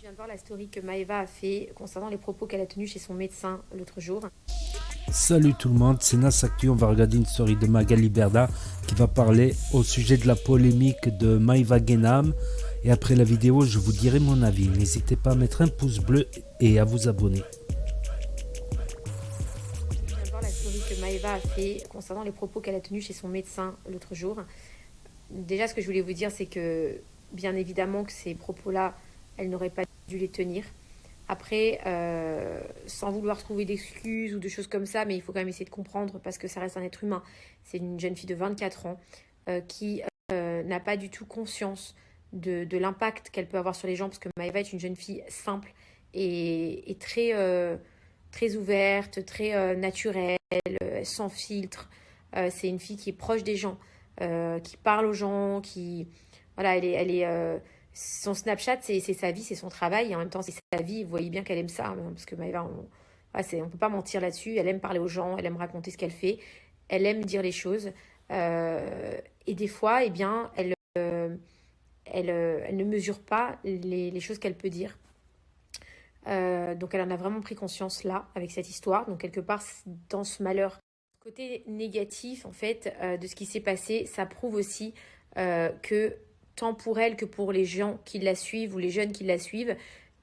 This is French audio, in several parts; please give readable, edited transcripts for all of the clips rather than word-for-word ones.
viens de voir la story que Maëva a fait concernant les propos qu'elle a tenus chez son médecin l'autre jour. Salut tout le monde, c'est Nas Actu. On va regarder une story de Magali Berda qui va parler au sujet de la polémique de Maïva Guénam. Et après la vidéo, je vous dirai mon avis. N'hésitez pas à mettre un pouce bleu et à vous abonner. Je viens de voir la story que Maëva a fait concernant les propos qu'elle a tenus chez son médecin l'autre jour. Déjà, ce que je voulais vous dire, c'est que bien évidemment que ces propos-là, elle n'aurait pas dû les tenir. Après, sans vouloir trouver d'excuses ou de choses comme ça, mais il faut quand même essayer de comprendre parce que ça reste un être humain. C'est une jeune fille de 24 ans qui n'a pas du tout conscience de l'impact qu'elle peut avoir sur les gens, parce que Maëva est une jeune fille simple et très, très ouverte, très naturelle, sans filtre. C'est une fille qui est proche des gens, qui parle aux gens, qui... Voilà, son Snapchat, c'est sa vie, c'est son travail, et en même temps, c'est sa vie. Vous voyez bien qu'elle aime ça, hein, parce que Maëva, on peut pas mentir là-dessus. Elle aime parler aux gens, elle aime raconter ce qu'elle fait, elle aime dire les choses. Et des fois, eh bien, elle ne mesure pas les choses qu'elle peut dire. Donc elle en a vraiment pris conscience là, avec cette histoire. Donc quelque part, dans ce malheur, côté négatif, en fait, de ce qui s'est passé, ça prouve aussi que tant pour elle que pour les gens qui la suivent ou les jeunes qui la suivent,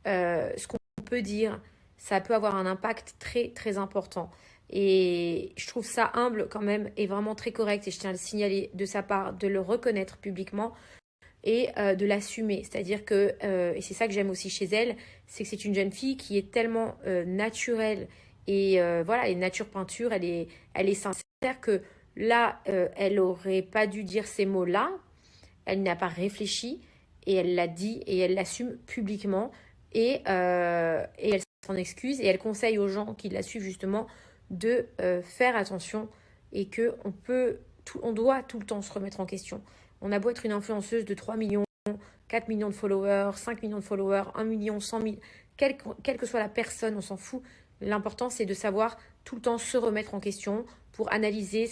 ce qu'on peut dire, ça peut avoir un impact très très important. Et je trouve ça humble quand même et vraiment très correct, et je tiens à le signaler de sa part, de le reconnaître publiquement et de l'assumer. C'est-à-dire que, et c'est ça que j'aime aussi chez elle, c'est que c'est une jeune fille qui est tellement naturelle et voilà, elle est nature peinture, elle est sincère que là, elle aurait pas dû dire ces mots-là, elle n'a pas réfléchi et elle l'a dit et elle l'assume publiquement et elle s'en excuse et elle conseille aux gens qui la suivent justement de faire attention et que on doit tout le temps se remettre en question. On a beau être une influenceuse de 3 millions, 4 millions de followers, 5 millions de followers, 1 million, 100 000, quelle que soit la personne, on s'en fout. L'important, c'est de savoir tout le temps se remettre en question pour analyser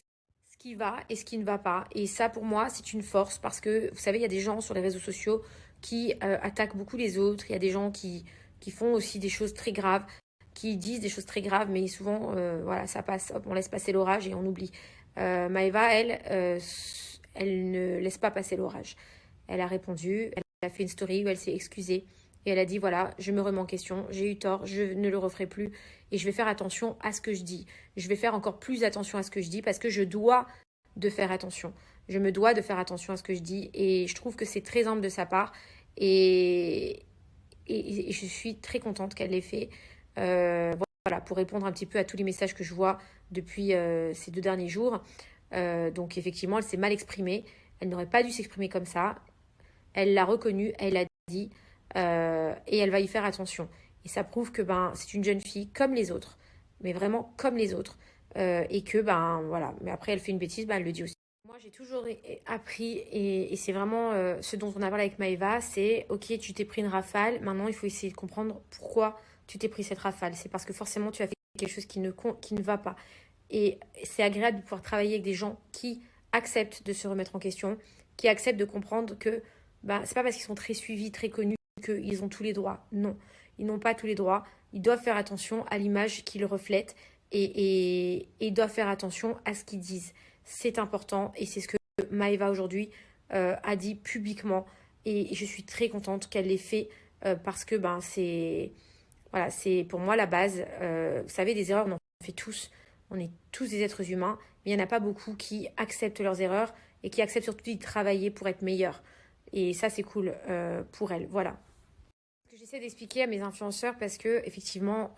ce qui va et ce qui ne va pas. Et ça, pour moi, c'est une force parce que, vous savez, il y a des gens sur les réseaux sociaux qui attaquent beaucoup les autres. Il y a des gens qui font aussi des choses très graves, qui disent des choses très graves, mais souvent, voilà, ça passe, hop, on laisse passer l'orage et on oublie. Maëva, elle ne laisse pas passer l'orage. Elle a répondu, elle a fait une story où elle s'est excusée et elle a dit voilà, je me remets en question, j'ai eu tort, je ne le referai plus et je vais faire attention à ce que je dis. Je vais faire encore plus attention à ce que je dis parce que je dois de faire attention. Je me dois de faire attention à ce que je dis et je trouve que c'est très humble de sa part et, et je suis très contente qu'elle l'ait fait. Voilà, pour répondre un petit peu à tous les messages que je vois depuis ces 2 derniers jours. Donc effectivement, elle s'est mal exprimée. Elle n'aurait pas dû s'exprimer comme ça. Elle l'a reconnu, elle l'a dit, et elle va y faire attention. Et ça prouve que c'est une jeune fille comme les autres, mais vraiment comme les autres, et que voilà. Mais après, elle fait une bêtise, elle le dit aussi. Moi, j'ai toujours appris, et c'est vraiment ce dont on a parlé avec Maëva, c'est ok, tu t'es pris une rafale. Maintenant, il faut essayer de comprendre pourquoi tu t'es pris cette rafale. C'est parce que forcément, tu as fait quelque chose qui ne va pas. Et c'est agréable de pouvoir travailler avec des gens qui acceptent de se remettre en question, qui acceptent de comprendre que c'est pas parce qu'ils sont très suivis, très connus, qu'ils ont tous les droits. Non, ils n'ont pas tous les droits. Ils doivent faire attention à l'image qu'ils reflètent et ils doivent faire attention à ce qu'ils disent. C'est important et c'est ce que Maëva aujourd'hui a dit publiquement. Et je suis très contente qu'elle l'ait fait parce que c'est voilà, c'est pour moi la base. Vous savez, des erreurs, on en fait tous. On est tous des êtres humains, mais il n'y en a pas beaucoup qui acceptent leurs erreurs et qui acceptent surtout d'y travailler pour être meilleurs. Et ça, c'est cool pour elles. Voilà. Ce que j'essaie d'expliquer à mes influenceurs, parce que effectivement,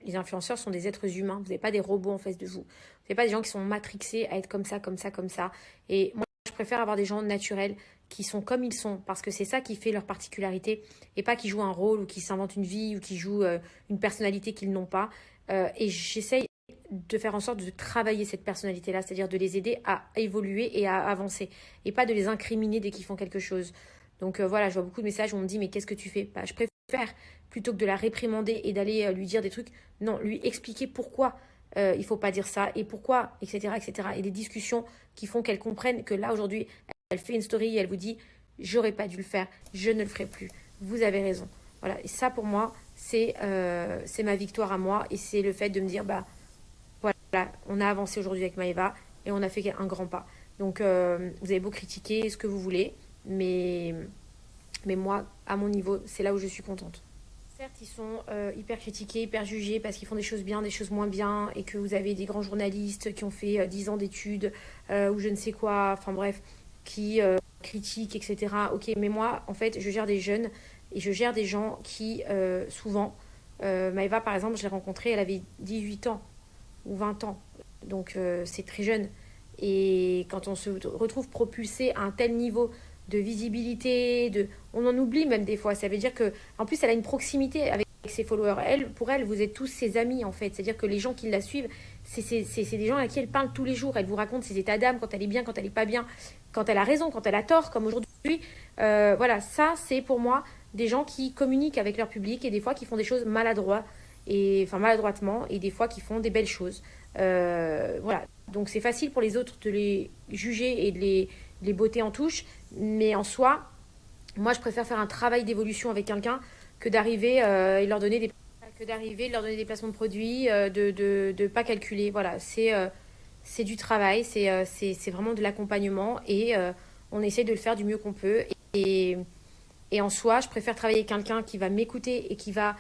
les influenceurs sont des êtres humains. Vous n'avez pas des robots en face de vous. Vous n'avez pas des gens qui sont matrixés à être comme ça, comme ça, comme ça. Et moi, je préfère avoir des gens naturels qui sont comme ils sont, parce que c'est ça qui fait leur particularité, et pas qui jouent un rôle ou qui s'inventent une vie ou qui jouent une personnalité qu'ils n'ont pas. Et j'essaye de faire en sorte de travailler cette personnalité-là, c'est-à-dire de les aider à évoluer et à avancer, et pas de les incriminer dès qu'ils font quelque chose. Donc voilà, je vois beaucoup de messages où on me dit mais qu'est-ce que tu fais? Je préfère, plutôt que de la réprimander et d'aller lui dire des trucs, non, lui expliquer pourquoi il faut pas dire ça, et pourquoi, etc., etc. Et des discussions qui font qu'elle comprenne que là, aujourd'hui, elle fait une story et elle vous dit j'aurais pas dû le faire, je ne le ferai plus. Vous avez raison. Voilà, et ça pour moi, c'est ma victoire à moi et c'est le fait de me dire, bah voilà, on a avancé aujourd'hui avec Maëva et on a fait un grand pas. Donc vous avez beau critiquer ce que vous voulez, mais, mais moi, à mon niveau, c'est là où je suis contente. Certes, ils sont hyper critiqués, hyper jugés parce qu'ils font des choses bien, des choses moins bien, et que vous avez des grands journalistes qui ont fait 10 ans d'études ou je ne sais quoi, enfin bref, qui critiquent, etc. Ok, mais moi, en fait, je gère des jeunes et je gère des gens qui, souvent, Maëva, par exemple, je l'ai rencontrée, elle avait 18 ans ou 20 ans, donc c'est très jeune. Et quand on se retrouve propulsé à un tel niveau de visibilité, on en oublie même des fois. Ça veut dire que, en plus, elle a une proximité avec ses followers. Elle, pour elle, vous êtes tous ses amis en fait. C'est-à-dire que les gens qui la suivent, c'est des gens à qui elle parle tous les jours. Elle vous raconte ses états d'âme quand elle est bien, quand elle est pas bien, quand elle a raison, quand elle a tort, comme aujourd'hui. Voilà, ça, c'est pour moi des gens qui communiquent avec leur public et des fois qui font des choses maladroites et enfin maladroitement et des fois qui font des belles choses. Voilà. Donc c'est facile pour les autres de les juger et de les botter en touche, mais en soi, moi je préfère faire un travail d'évolution avec quelqu'un que d'arriver et leur donner des placements de produits, de pas calculer. Voilà, c'est du travail, c'est vraiment de l'accompagnement et on essaie de le faire du mieux qu'on peut. Et, et en soi, je préfère travailler avec quelqu'un qui va m'écouter et qui va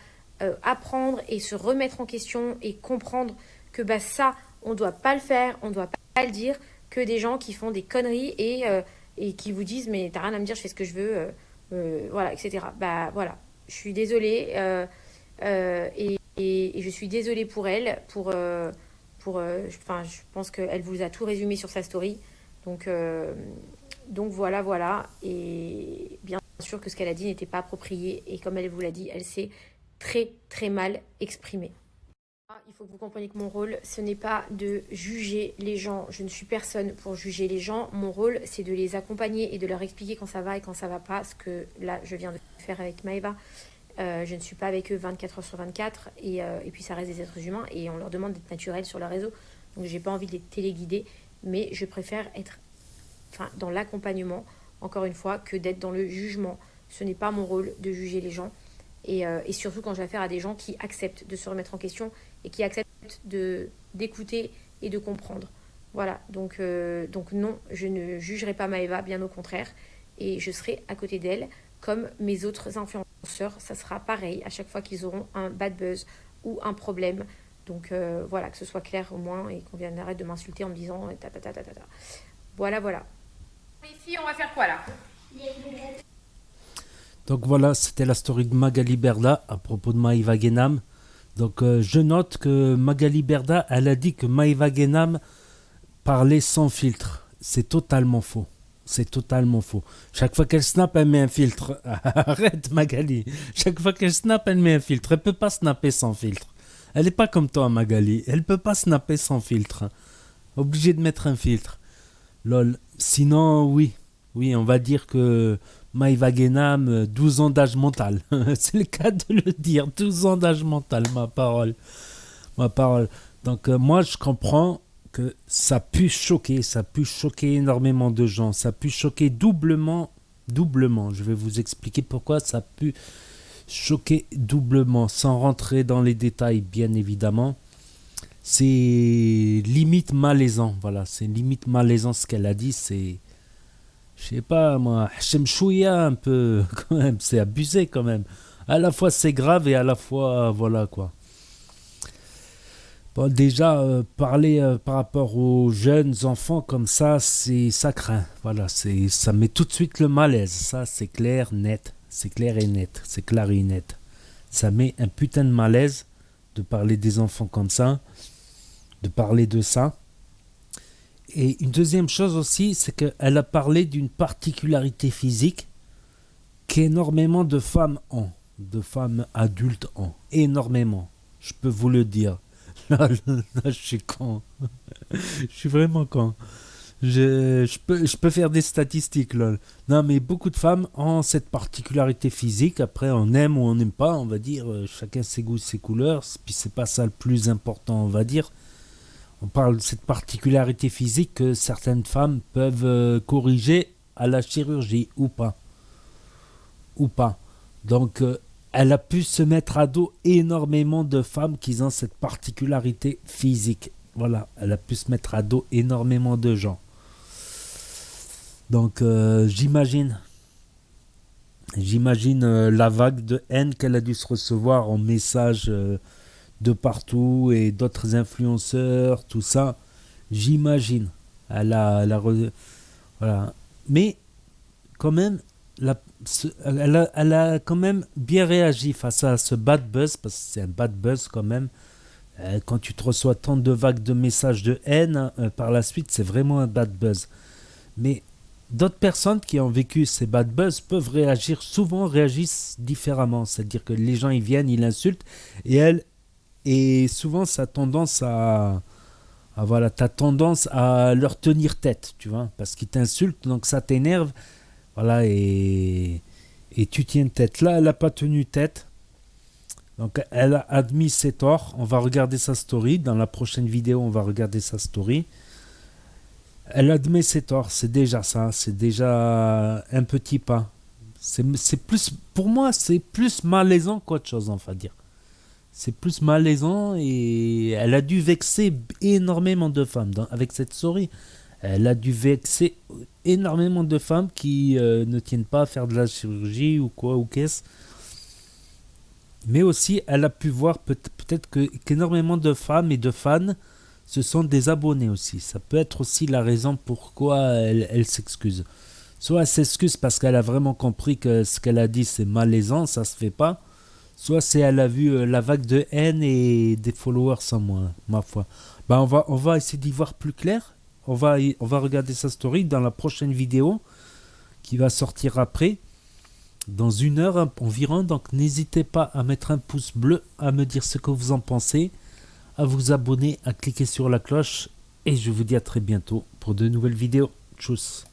apprendre et se remettre en question et comprendre que bah, ça, on ne doit pas le faire, on ne doit pas le dire, que des gens qui font des conneries et qui vous disent mais t'as rien à me dire, je fais ce que je veux, voilà, etc. Bah voilà, je suis désolée et je suis désolée pour elle, enfin, je pense qu'elle vous a tout résumé sur sa story. Donc, donc voilà, voilà. Et bien sûr que ce qu'elle a dit n'était pas approprié. Et comme elle vous l'a dit, elle s'est très très mal exprimée. Il faut que vous compreniez que mon rôle, ce n'est pas de juger les gens. Je ne suis personne pour juger les gens. Mon rôle, c'est de les accompagner et de leur expliquer quand ça va et quand ça va pas. Ce que là, je viens de faire avec Maëva. Je ne suis pas avec eux 24 heures sur 24. Et puis, ça reste des êtres humains. Et on leur demande d'être naturels sur leur réseau. Donc, j'ai pas envie de les téléguider. Mais je préfère être dans l'accompagnement, encore une fois, que d'être dans le jugement. Ce n'est pas mon rôle de juger les gens. Et surtout quand j'ai affaire à des gens qui acceptent de se remettre en question et qui acceptent d'écouter et de comprendre. Voilà, donc non, je ne jugerai pas Maëva, bien au contraire. Et je serai à côté d'elle, comme mes autres influenceurs. Ça sera pareil à chaque fois qu'ils auront un bad buzz ou un problème. Donc voilà, que ce soit clair au moins et qu'on vienne arrêter de m'insulter en me disant ta ta ta ta ta ta. Voilà, voilà. Ici, on va faire quoi là? Donc voilà, c'était la story de Magali Berda à propos de Maïva Genam. Donc je note que Magali Berda, elle a dit que Maïva Genam parlait sans filtre. C'est totalement faux. C'est totalement faux. Chaque fois qu'elle snap, elle met un filtre. Arrête Magali. Chaque fois qu'elle snap, elle met un filtre. Elle peut pas snapper sans filtre. Elle n'est pas comme toi Magali. Elle peut pas snapper sans filtre. Obligée de mettre un filtre. Lol. Sinon, oui. Oui, on va dire que Maïva Genam, 12 ans d'âge mental. C'est le cas de le dire. 12 ans d'âge mental, ma parole. Ma parole. Donc, moi, je comprends que ça pu choquer. Ça pu choquer énormément de gens. Ça pu choquer doublement. Doublement. Je vais vous expliquer pourquoi ça pu choquer doublement. Sans rentrer dans les détails, bien évidemment. C'est limite malaisant. Voilà, c'est limite malaisant ce qu'elle a dit. C'est... Je sais pas, moi, Hachem Chouïa un peu, quand même, c'est abusé quand même. À la fois c'est grave et à la fois, voilà quoi. Bon, déjà, parler par rapport aux jeunes enfants comme ça craint. Voilà, ça met tout de suite le malaise. Ça, c'est clair, net. C'est clair et net. C'est clair et net. Ça met un putain de malaise de parler des enfants comme ça, de parler de ça. Et une deuxième chose aussi, c'est qu'elle a parlé d'une particularité physique qu'énormément de femmes ont, de femmes adultes ont, énormément, je peux vous le dire. Là, je suis con, je suis vraiment con. Je peux faire des statistiques, lol. Non, mais beaucoup de femmes ont cette particularité physique. Après, on aime ou on n'aime pas, on va dire, chacun ses goûts, ses couleurs. Puis c'est pas ça le plus important, on va dire. On parle de cette particularité physique que certaines femmes peuvent corriger à la chirurgie ou pas. Ou pas. Donc, elle a pu se mettre à dos énormément de femmes qui ont cette particularité physique. Voilà, elle a pu se mettre à dos énormément de gens. Donc j'imagine la vague de haine qu'elle a dû se recevoir en messages de partout et d'autres influenceurs, tout ça. J'imagine. Voilà. Mais quand même, elle a quand même bien réagi face à ce bad buzz, parce que c'est un bad buzz quand même. Quand tu te reçois tant de vagues de messages de haine, par la suite, c'est vraiment un bad buzz. Mais d'autres personnes qui ont vécu ces bad buzz peuvent réagir, souvent réagissent différemment. C'est-à-dire que les gens, ils viennent, ils l'insultent, et souvent, ça a tendance voilà, t'as tendance à leur tenir tête, tu vois, parce qu'ils t'insultent, donc ça t'énerve, voilà, et tu tiens tête. Là, elle n'a pas tenu tête, donc elle a admis ses torts. On va regarder sa story, dans la prochaine vidéo, on va regarder sa story. Elle admet ses torts, c'est déjà ça, c'est déjà un petit pas. C'est plus, pour moi, c'est plus malaisant qu'autre chose, on va dire. C'est plus malaisant et elle a dû vexer énormément de femmes avec cette story. Elle a dû vexer énormément de femmes qui ne tiennent pas à faire de la chirurgie ou quoi ou qu'est-ce. Mais aussi, elle a pu voir peut-être qu'énormément de femmes et de fans se sont désabonnés aussi. Ça peut être aussi la raison pourquoi elle s'excuse. Soit elle s'excuse parce qu'elle a vraiment compris que ce qu'elle a dit c'est malaisant, ça se fait pas. Soit c'est elle a vu la vague de haine et des followers sans moi, ma foi. On va essayer d'y voir plus clair. On va regarder sa story dans la prochaine vidéo qui va sortir après, dans 1 heure environ. Donc n'hésitez pas à mettre un pouce bleu, à me dire ce que vous en pensez, à vous abonner, à cliquer sur la cloche. Et je vous dis à très bientôt pour de nouvelles vidéos. Tchuss.